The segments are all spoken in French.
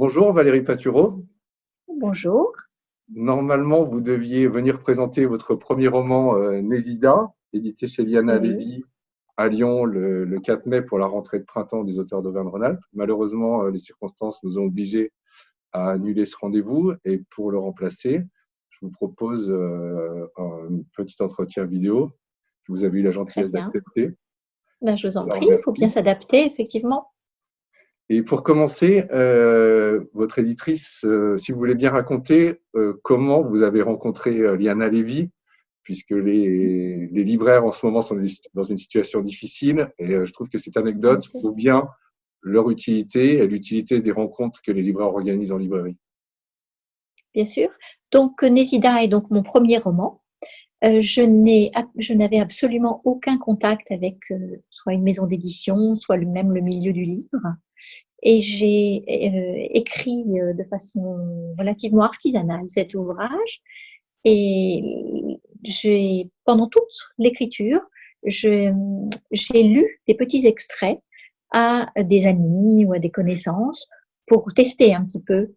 Bonjour Valérie Patureau. Bonjour. Normalement, vous deviez venir présenter votre premier roman Nésida, édité chez Liana Oui, Lévy à Lyon le 4 mai pour la rentrée de printemps des auteurs d'Auvergne-Rhône-Alpes. Malheureusement, les circonstances nous ont obligés à annuler ce rendez-vous et pour le remplacer, je vous propose un petit entretien vidéo que vous avez eu la très gentillesse bien. d'accepter. Ben, je vous Je en vous en prie, il faut bien remercie. s'adapter, effectivement. Et pour commencer, votre éditrice, si vous voulez bien raconter comment vous avez rencontré Liana Lévy, puisque les libraires en ce moment sont dans une situation difficile, et je trouve que cette Bien anecdote sûr. prouve bien leur utilité et l'utilité des rencontres que les libraires organisent en librairie. Bien sûr. Donc, Nésida est donc mon premier roman. Je n'avais absolument aucun contact avec soit une maison d'édition, soit même le milieu du livre. Et j'ai écrit de façon relativement artisanale cet ouvrage. Et pendant toute l'écriture, je- j'ai lu des petits extraits à des amis ou à des connaissances pour tester un petit peu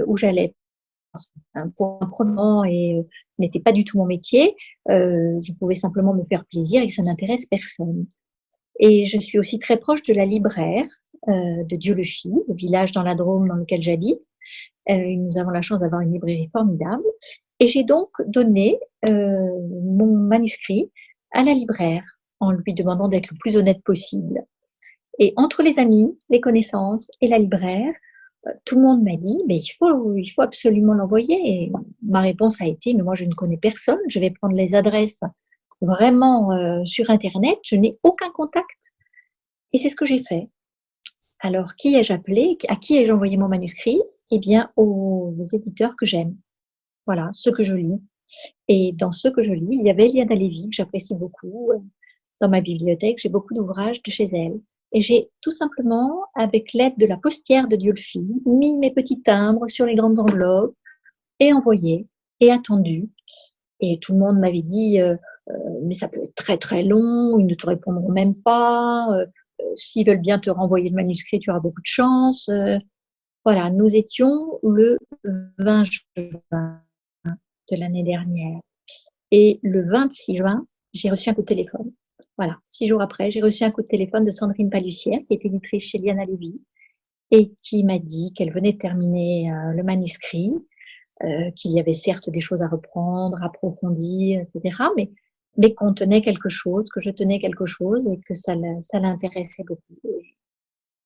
où j'allais. Pour un roman et ce n'était pas du tout mon métier, je pouvais simplement me faire plaisir et que ça n'intéresse personne. Et je suis aussi très proche de la libraire de Dieu-le-Chie, le village dans la Drôme dans lequel j'habite. Nous avons la chance d'avoir une librairie formidable. Et j'ai donc donné mon manuscrit à la libraire en lui demandant d'être le plus honnête possible. Et entre les amis, les connaissances et la libraire, tout le monde m'a dit, mais il faut absolument l'envoyer. Et ma réponse a été, mais moi je ne connais personne, je vais prendre les adresses vraiment sur Internet, je n'ai aucun contact. Et c'est ce que j'ai fait. Alors, qui ai-je appelé? À qui ai-je envoyé mon manuscrit? Eh bien, aux éditeurs que j'aime. Voilà, ceux que je lis. Et dans ceux que je lis, il y avait Liana Lévy, que j'apprécie beaucoup. Dans ma bibliothèque, j'ai beaucoup d'ouvrages de chez elle. Et j'ai tout simplement, avec l'aide de la postière de Diolfi, mis mes petits timbres sur les grandes enveloppes et envoyé et attendu. Et tout le monde m'avait dit, mais ça peut être très très long, ils ne te répondront même pas. S'ils veulent bien te renvoyer le manuscrit, tu auras beaucoup de chance. Voilà, nous étions le 20 juin de l'année dernière. Et le 26 juin, j'ai reçu un coup de téléphone. Voilà, 6 jours après, j'ai reçu un coup de téléphone de Sandrine Palussière, qui est éditrice chez Liana Lévy, et qui m'a dit qu'elle venait de terminer le manuscrit, qu'il y avait certes des choses à reprendre, à approfondir, etc., mais qu'on tenait quelque chose, que je tenais quelque chose et que ça l'intéressait beaucoup.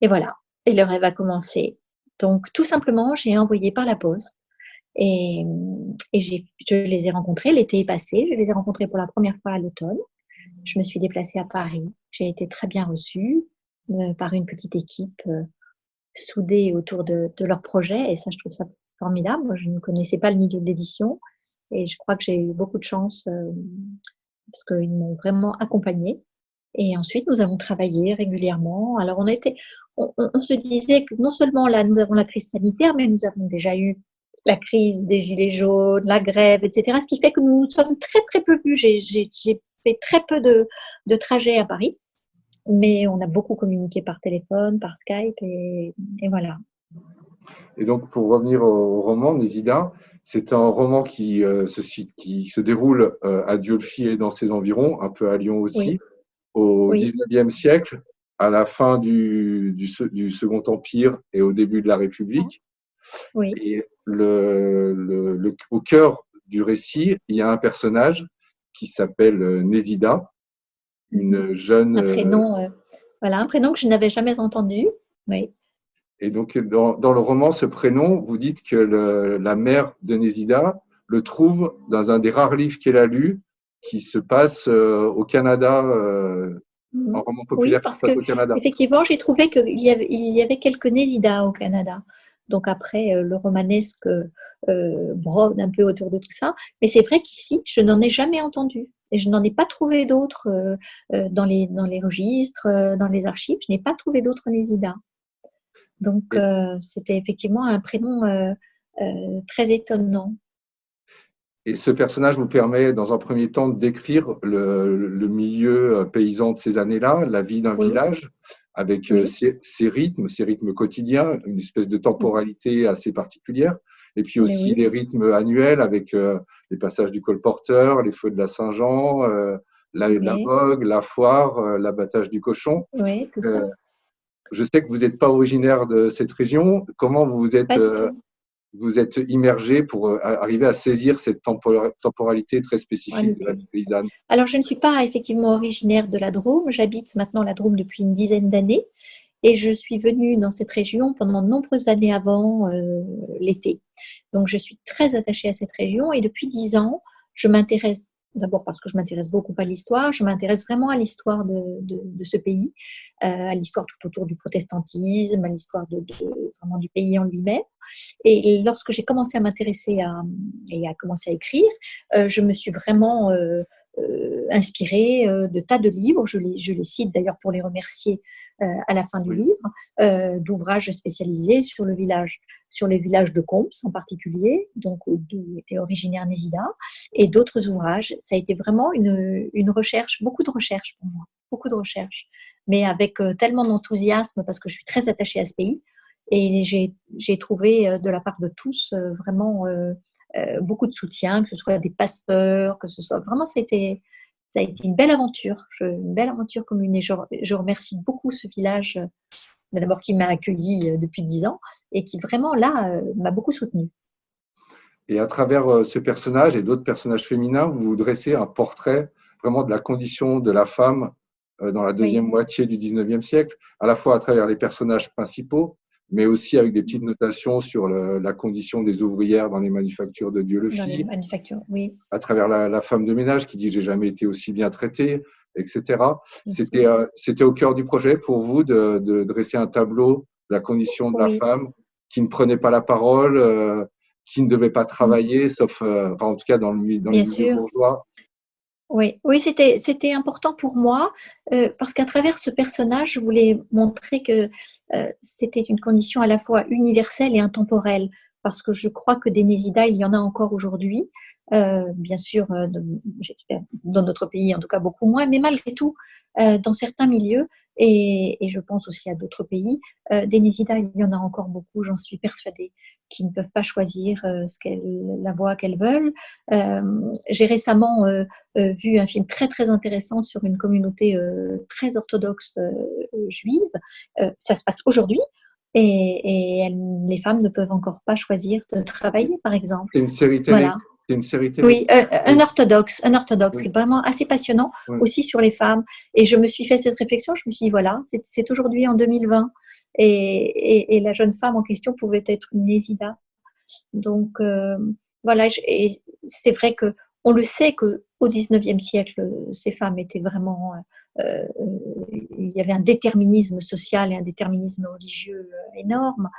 Et voilà, et le rêve a commencé. Donc, tout simplement, j'ai envoyé par la poste et je les ai rencontrés, l'été est passé, je les ai rencontrés pour la première fois à l'automne. Je me suis déplacée à Paris. J'ai été très bien reçue par une petite équipe soudée autour de leur projet et ça, je trouve ça formidable. Moi, je ne connaissais pas le milieu de l'édition et je crois que j'ai eu beaucoup de chance parce qu'ils m'ont vraiment accompagnée. Et ensuite, nous avons travaillé régulièrement. Alors, on se disait que non seulement là, nous avons la crise sanitaire, mais nous avons déjà eu la crise des gilets jaunes, la grève, etc. Ce qui fait que nous nous sommes très, très peu vus. J'ai fait très peu de trajets à Paris, mais on a beaucoup communiqué par téléphone, par Skype, et voilà. Et donc, pour revenir au roman, Nésida, c'est un roman qui se déroule à Diolfi et dans ses environs, un peu à Lyon Oui, aussi, au oui, 19e siècle, à la fin du Second Empire et au début de la République. oui. Et au cœur du récit, il y a un personnage qui s'appelle Nésida, Mhm. une jeune. Un prénom, voilà, un prénom que je n'avais jamais entendu. Oui, Et donc, dans le roman, ce prénom, vous dites que la mère de Nésida le trouve dans un des rares livres qu'elle a lus qui se passe au Canada, un mhm. roman Oui, populaire qui se parce passe que au Canada. effectivement, j'ai trouvé qu'il y avait quelques Nésidas au Canada. Donc après, le romanesque brode un peu autour de tout ça. Mais c'est vrai qu'ici, je n'en ai jamais entendu. Et je n'en ai pas trouvé d'autres dans les registres, dans les archives. Je n'ai pas trouvé d'autres Nésidas. Donc, Et, c'était effectivement un prénom très étonnant. et ce personnage vous permet, dans un premier temps, de décrire le milieu paysan de ces années-là, la vie d'un Oui, village. avec Oui, ces rythmes quotidiens, une espèce de temporalité assez particulière, et puis mais aussi oui, les rythmes annuels avec les passages du colporteur, les feux de la Saint-Jean, la oui, vogue, la foire, l'abattage du cochon. oui, tout Euh, ça. je sais que vous n'êtes pas originaire de cette région. Comment Pas du tout. vous êtes immergé pour arriver à saisir cette temporalité très spécifique de la Qualité. vie paysanne? Alors, je ne suis pas effectivement originaire de la Drôme. J'habite maintenant la Drôme depuis une dizaine d'années et je suis venue dans cette région pendant de nombreuses années avant l'été. Donc, je suis très attachée à cette région et depuis 10 ans, je m'intéresse d'abord parce que je m'intéresse beaucoup à l'histoire, je m'intéresse vraiment à l'histoire de ce pays, à l'histoire tout autour du protestantisme, à l'histoire vraiment du pays en lui-même. Et lorsque j'ai commencé à m'intéresser et à commencer à écrire, je me suis vraiment inspirée de tas de livres. Je les cite d'ailleurs pour les remercier à la fin du Oui. livre, d'ouvrages spécialisés sur les villages de Comps en particulier, donc d'où était originaire Nésida, et d'autres ouvrages. Ça a été vraiment une recherche, beaucoup de recherches pour moi, beaucoup de recherches, mais avec tellement d'enthousiasme parce que je suis très attachée à ce pays. Et j'ai trouvé de la part de tous vraiment beaucoup de soutien, que ce soit des pasteurs, que ce soit vraiment, ça a été une belle aventure, une belle aventure commune. Et je remercie beaucoup ce village, d'abord qui m'a accueilli depuis 10 ans et qui vraiment là m'a beaucoup soutenue. Et à travers ce personnage et d'autres personnages féminins, vous dressez un portrait vraiment de la condition de la femme dans la deuxième Oui, moitié du 19e siècle, à la fois à travers les personnages principaux, mais aussi avec des petites notations sur la condition des ouvrières dans les manufactures de dans les Dieu-le-Fils, manufactures, oui, à travers la femme de ménage qui dit j'ai jamais été aussi bien traitée, etc. bien sûr. C'était au cœur du projet pour vous de dresser un tableau de la condition de la Oui, femme qui ne prenait pas la parole, qui ne devait pas mm, travailler, sauf, enfin, en tout cas dans les bien milieux sûr. bourgeois. Oui, oui, c'était important pour moi parce qu'à travers ce personnage, je voulais montrer que c'était une condition à la fois universelle et intemporelle, parce que je crois que des Nésida, il y en a encore aujourd'hui, bien sûr, j'espère dans notre pays en tout cas beaucoup moins, mais malgré tout, dans certains milieux, et je pense aussi à d'autres pays, des Nésida, il y en a encore beaucoup, j'en suis persuadée, qui ne peuvent pas choisir la voie qu'elles veulent. J'ai récemment vu un film très très intéressant sur une communauté très orthodoxe juive. Ça se passe aujourd'hui et les femmes ne peuvent encore pas choisir de travailler, par exemple. C'est une série télé. Voilà. C'est une série télé. Oui, Oui, un orthodoxe, oui, c'est vraiment assez passionnant oui. aussi sur les femmes. Et je me suis fait cette réflexion, je me suis dit, voilà, c'est aujourd'hui en 2020. Et la jeune femme en question pouvait être une Nésida. Donc, voilà, et c'est vrai que on le sait que au 19e siècle, ces femmes étaient vraiment, il y avait un déterminisme social et un déterminisme religieux énorme.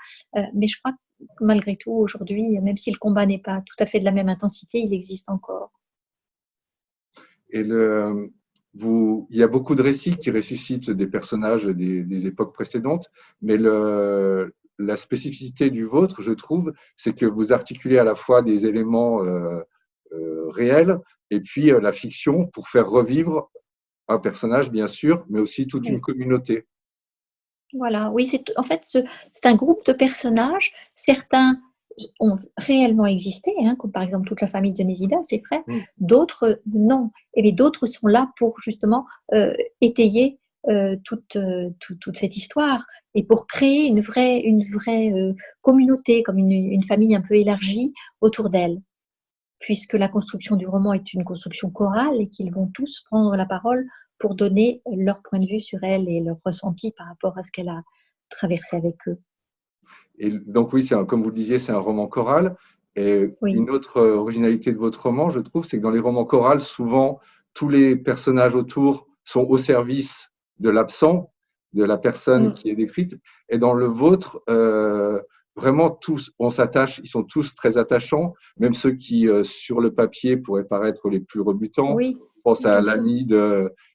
Mais je crois que malgré tout, aujourd'hui, même si le combat n'est pas tout à fait de la même intensité, il existe encore. Et il y a beaucoup de récits qui ressuscitent des personnages des époques précédentes, mais la spécificité du vôtre, je trouve, c'est que vous articulez à la fois des éléments réels et puis la fiction pour faire revivre un personnage, bien sûr, mais aussi toute une Oui. communauté. Voilà, oui, en fait, c'est un groupe de personnages. Certains ont réellement existé, hein, comme par exemple toute la famille de Nésida, ses frères. Mm. D'autres, non. Et bien d'autres sont là pour justement étayer toute cette histoire et pour créer une vraie communauté, comme une famille un peu élargie autour d'elle. Puisque la construction du roman est une construction chorale et qu'ils vont tous prendre la parole pour donner leur point de vue sur elle et leur ressenti par rapport à ce qu'elle a traversé avec eux. Et donc oui, comme vous le disiez, c'est un roman choral. Et Oui, une autre originalité de votre roman, je trouve, c'est que dans les romans chorales, souvent, tous les personnages autour sont au service de l'absent, de la personne mm, qui est décrite. Et dans le vôtre, vraiment tous, on s'attache, ils sont tous très attachants, même ceux qui, sur le papier, pourraient paraître les plus rebutants. oui, Je pense à bien sûr. l'ami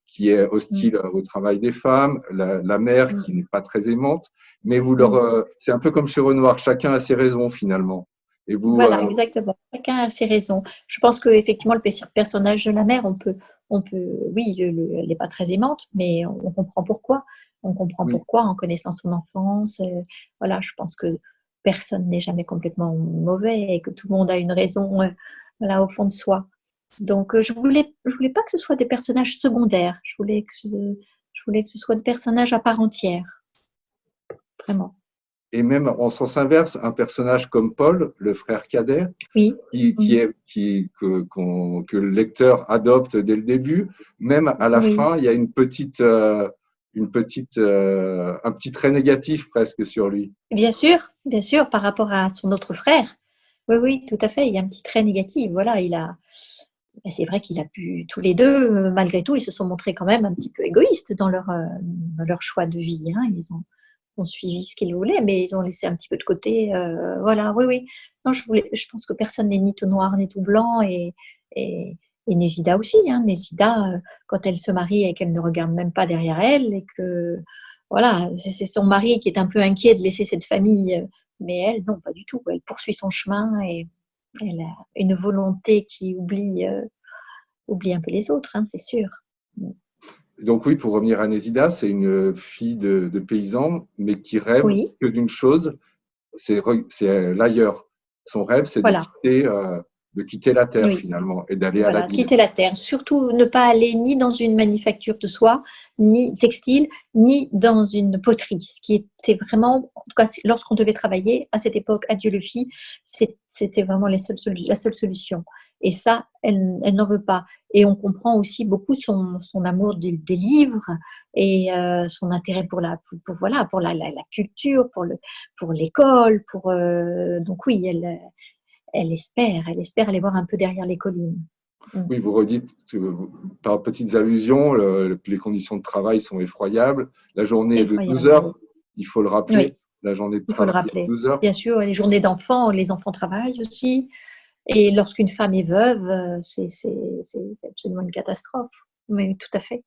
qui est Mm, hostile au travail des femmes, la mère qui mm. n'est pas très aimante, mais Mm. c'est un peu comme chez Renoir, chacun a ses raisons finalement. Et vous, Voilà, exactement. Chacun a ses raisons. Je pense que effectivement le personnage de la mère, oui, elle n'est pas très aimante, mais on comprend pourquoi. On comprend Oui. pourquoi en connaissant son enfance. Voilà, je pense que personne n'est jamais complètement mauvais et que tout le monde a une raison voilà, au fond de soi. Donc, je voulais pas que ce soit des personnages secondaires. Je voulais que ce soit des personnages à part entière, vraiment. Et même en sens inverse, un personnage comme Paul, le frère cadet, Oui. qui Mm. est, que le lecteur adopte dès le début, même à la Oui. fin, il y a un petit trait négatif presque sur lui. Bien sûr, par rapport à son autre frère. Oui, oui, tout à fait. Il y a un petit trait négatif. Voilà, c'est vrai qu'il a pu, tous les deux, malgré tout, ils se sont montrés quand même un petit peu égoïstes dans leur choix de vie, hein. Ont suivi ce qu'ils voulaient, mais ils ont laissé un petit peu de côté. Voilà, oui, oui. Non, je pense que personne n'est ni tout noir ni tout blanc, et, et Négida aussi. Hein. Négida, quand elle se marie et qu'elle ne regarde même pas derrière elle, et que voilà, c'est son mari qui est un peu inquiet de laisser cette famille, mais elle, non, pas du tout. Elle poursuit son chemin et elle a une volonté qui oublie un peu les autres, hein, c'est sûr. Donc oui, pour revenir à Nésida, c'est une fille de paysan, mais qui rêve Oui, que d'une chose, c'est l'ailleurs. Son rêve, c'est voilà. de quitter la terre Oui. finalement et d'aller à la Voilà, ville. quitter la terre. Surtout ne pas aller ni dans une manufacture de soie, ni textile, ni dans une poterie. Ce qui était vraiment, en tout cas, lorsqu'on devait travailler à cette époque, à Dieu le fit, c'était vraiment la seule solution. Et ça, elle n'en veut pas. Et on comprend aussi beaucoup son amour des livres et son intérêt voilà, pour la culture, pour l'école, donc oui, elle espère aller voir un peu derrière les collines. Mm. Oui, vous redites par petites allusions, les conditions de travail sont effroyables. La journée est de 12 Effroyable, oui. heures, il faut le rappeler. Oui, La journée de il faut le travail est de rappeler. 12 heures. Bien sûr, les journées d'enfants, les enfants travaillent aussi. Et lorsqu'une femme est veuve, c'est absolument une catastrophe. Mais tout à fait.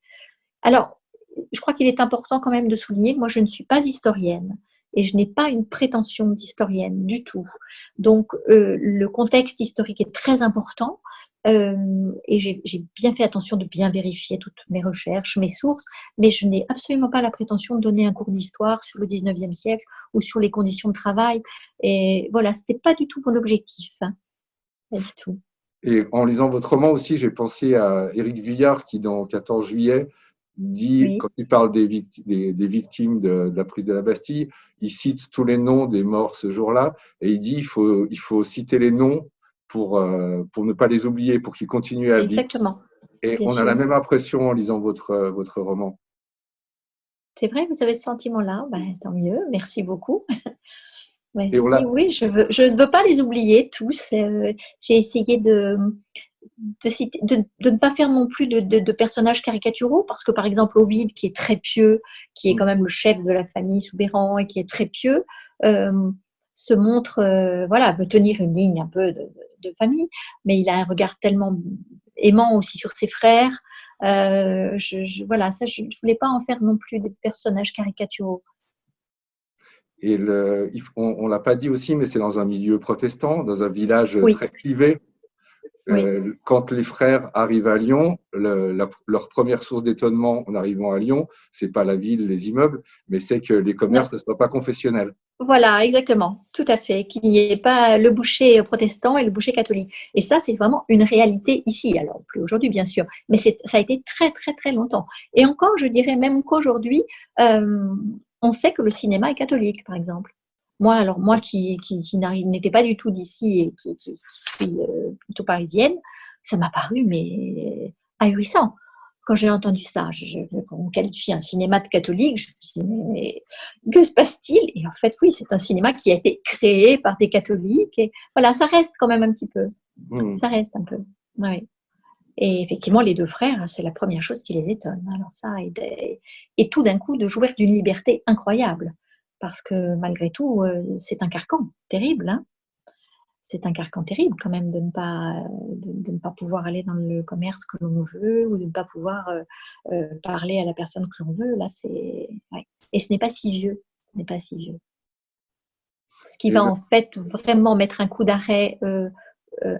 Alors, je crois qu'il est important quand même de souligner que moi, je ne suis pas historienne et je n'ai pas une prétention d'historienne du tout. Donc, le contexte historique est très important, et j'ai bien fait attention de bien vérifier toutes mes recherches, mes sources, mais je n'ai absolument pas la prétention de donner un cours d'histoire sur le 19e siècle ou sur les conditions de travail. Et voilà, ce n'était pas du tout mon objectif, hein, pas du tout. Et en lisant votre roman aussi, j'ai pensé à Éric Vuillard qui, dans 14 juillet, dit, Oui, quand il parle des victimes de la prise de la Bastille, il cite tous les noms des morts ce jour-là et il dit il faut citer les noms pour ne pas les oublier, pour qu'ils continuent à vivre. exactement, Et bien on a la sûr. même impression en lisant votre roman. C'est vrai, vous avez ce sentiment-là, ben, tant mieux, merci beaucoup. Et on Merci, l'a, oui, je ne veux pas les oublier tous. J'ai essayé de ne pas faire non plus de personnages caricaturaux, parce que par exemple, Ovide, qui est très pieux, qui est quand même le chef de la famille Soubeyran et qui est très pieux, euh, se montre, voilà, veut tenir une ligne un peu de famille, mais il a un regard tellement aimant aussi sur ses frères. Voilà, ça, je ne voulais pas en faire non plus des personnages caricaturaux. et on l'a pas dit aussi, mais c'est dans un milieu protestant, dans un village Oui, très clivé. oui. Quand les frères arrivent à Lyon, leur première source d'étonnement en arrivant à Lyon, c'est pas la ville, les immeubles, mais c'est que les Non, commerces ne soient pas confessionnels. voilà, exactement, tout à fait, qu'il n'y ait pas le boucher protestant et le boucher catholique. Et ça, c'est vraiment une réalité ici. Alors, plus aujourd'hui, bien sûr, mais ça a été très, très, très longtemps. Et encore, je dirais même qu'aujourd'hui, euh, on sait que le cinéma est catholique, par exemple. Moi qui n'étais pas du tout d'ici et qui suis plutôt parisienne, ça m'a paru, mais ahurissant. Quand j'ai entendu ça, on qualifie un cinéma de catholique, je me suis dit, mais que se passe-t-il? Et en fait, oui, c'est un cinéma qui a été créé par des catholiques. Et voilà, ça reste quand même un petit peu. Hmm. Ça reste un peu. Oui. Et effectivement, les deux frères, c'est la première chose qui les étonne. Alors ça, et tout d'un coup, de jouir d'une liberté incroyable. Parce que malgré tout, c'est un carcan terrible. Hein. C'est un carcan terrible quand même de ne pas pouvoir aller dans le commerce que l'on veut ou de ne pas pouvoir parler à la personne que l'on veut. Là, c'est. Ouais. Et ce n'est pas si vieux. Ce n'est pas si vieux. Ce qui Et va en fait vraiment mettre un coup d'arrêt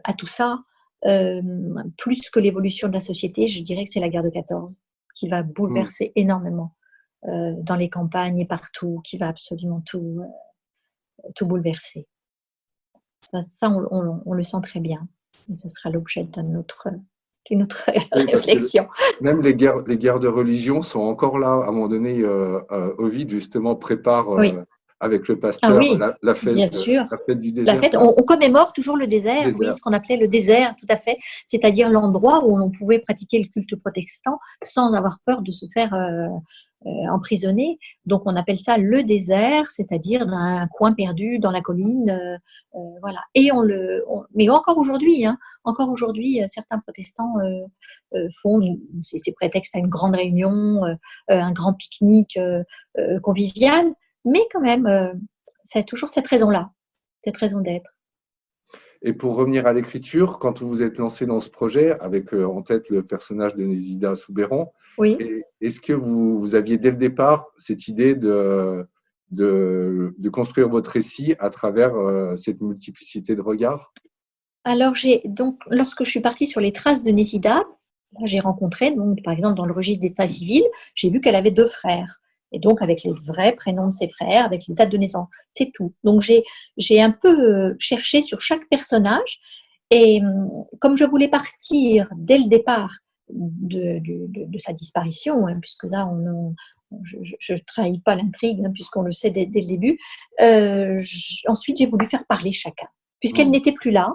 à tout ça, euh, plus que l'évolution de la société, je dirais que c'est la guerre de 14 qui va hmm. bouleverser énormément dans les campagnes et partout, qui va absolument tout bouleverser. Ça on le sent très bien. Et ce sera l'objet d'une autre Oui, parce que réflexion. même les guerres de religion sont encore là. À un moment donné, Ovide, justement, prépare Oui. avec le Ah pasteur oui, bien sûr. la fête du La désert. fête, on commémore toujours le désert, oui, Désert. ce qu'on appelait le désert, tout à fait, c'est-à-dire l'endroit où l'on pouvait pratiquer le culte protestant sans avoir peur de se faire emprisonner. Donc on appelle ça le désert, c'est-à-dire un coin perdu dans la colline, voilà. Et mais encore aujourd'hui, certains protestants font c'est prétexte à une grande réunion, un grand pique-nique convivial, mais quand même, c'est toujours cette raison-là, cette raison d'être. Et pour revenir à l'écriture, quand vous vous êtes lancé dans ce projet, avec en tête le personnage de Nésida Soubeyran, Oui. est-ce que vous aviez dès le départ cette idée de construire votre récit à travers cette multiplicité de regards? Alors, donc, lorsque je suis partie sur les traces de Nésida, j'ai rencontré, donc, par exemple, dans le registre d'état civil, j'ai vu qu'elle avait 2 frères. Et donc, avec les vrais prénoms de ses frères, avec les dates de naissance, c'est tout. Donc, j'ai un peu cherché sur chaque personnage. Et comme je voulais partir dès le départ de sa disparition, hein, puisque là, je ne trahis pas l'intrigue, hein, puisqu'on le sait dès le début, ensuite, j'ai voulu faire parler chacun. Puisqu'elle n'était plus là,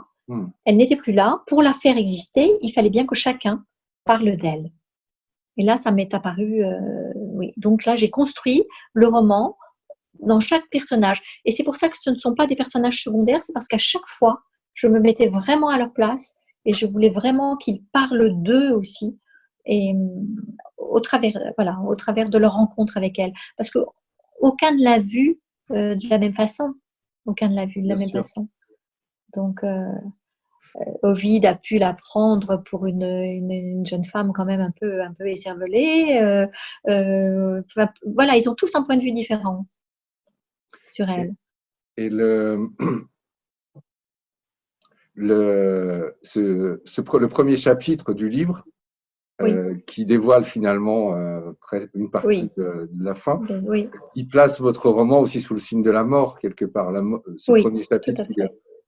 elle n'était plus là. Pour la faire exister, il fallait bien que chacun parle d'elle. Et là, ça m'est apparu, oui. Donc là, j'ai construit le roman dans chaque personnage. Et c'est pour ça que ce ne sont pas des personnages secondaires, c'est parce qu'à chaque fois, je me mettais vraiment à leur place et je voulais vraiment qu'ils parlent d'eux aussi. Et au travers de leur rencontre avec elle. Parce qu'aucun ne l'a vu de la même façon. Aucun ne l'a vu de la Bien même sûr. façon. Donc, Ovide a pu la prendre pour une jeune femme quand même un peu écervelée. Voilà, ils ont tous un point de vue différent sur elle. Et le premier chapitre du livre, Oui, qui dévoile finalement une partie oui, de la fin, oui, il place votre roman aussi sous le signe de la mort, quelque part. Ce oui, premier tout chapitre, à fait.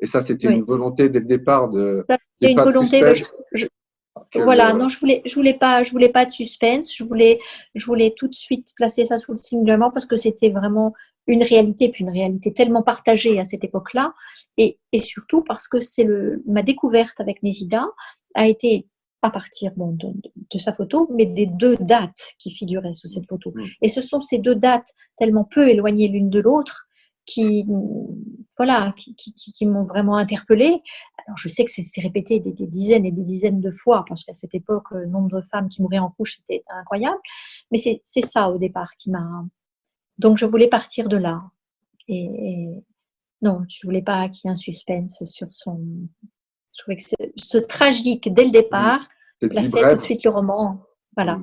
et ça, c'était une Oui. volonté dès le départ de Ça, qu'il c'est n'y ait une pas de volonté. suspense. Voilà, non, je voulais pas de suspense. Je voulais tout de suite placer ça sous le signe de la mort parce que c'était vraiment une réalité, puis une réalité tellement partagée à cette époque-là, et surtout parce que ma découverte avec Nésida a été à partir de sa photo, mais des 2 dates qui figuraient sous cette photo. Et ce sont ces 2 dates tellement peu éloignées l'une de l'autre qui m'ont vraiment interpellée. Alors, je sais que c'est répété des dizaines et des dizaines de fois, parce qu'à cette époque, le nombre de femmes qui mouraient en couche, c'était incroyable. Mais c'est ça, au départ, qui m'a... Donc, je voulais partir de là. Et non, je voulais pas qu'il y ait un suspense sur son... Je trouvais que ce tragique, dès le départ, Cette vie plaçait tout de brève. suite le roman. Voilà,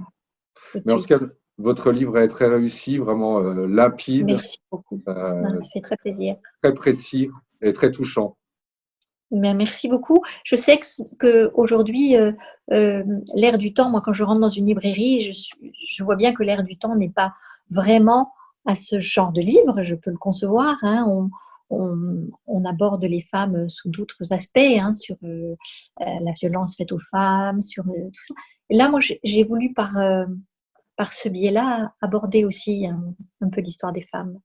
tout de Mais en tout suite. cas, votre livre est très réussi, vraiment limpide, Merci beaucoup. euh, Ça fait très plaisir. très précis et très touchant. Mais merci beaucoup. Je sais qu'aujourd'hui, l'air du temps, moi quand je rentre dans une librairie, je vois bien que l'air du temps n'est pas vraiment à ce genre de livre, je peux le concevoir. Hein. On aborde les femmes sous d'autres aspects, hein, sur la violence faite aux femmes, sur tout ça. Et là, moi, j'ai voulu par ce biais-là aborder aussi un peu l'histoire des femmes.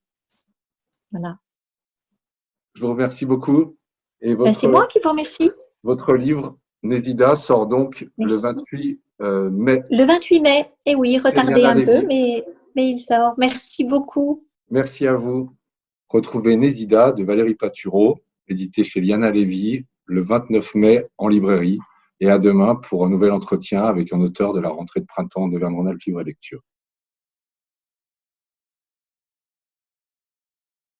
Voilà. Je vous remercie beaucoup. Et Ben, c'est moi qui vous remercie. votre livre, Nésida, sort donc le Merci. 28 mai. Le 28 mai, et oui, retardé Eliana un peu, Lévy. mais il sort. Merci beaucoup. Merci à vous. Retrouvez Nésida de Valérie Patureau, édité chez Liana Lévy, le 29 mai en librairie. Et à demain pour un nouvel entretien avec un auteur de la rentrée de printemps de Auvergne-Rhône-Alpes Livre et Lecture.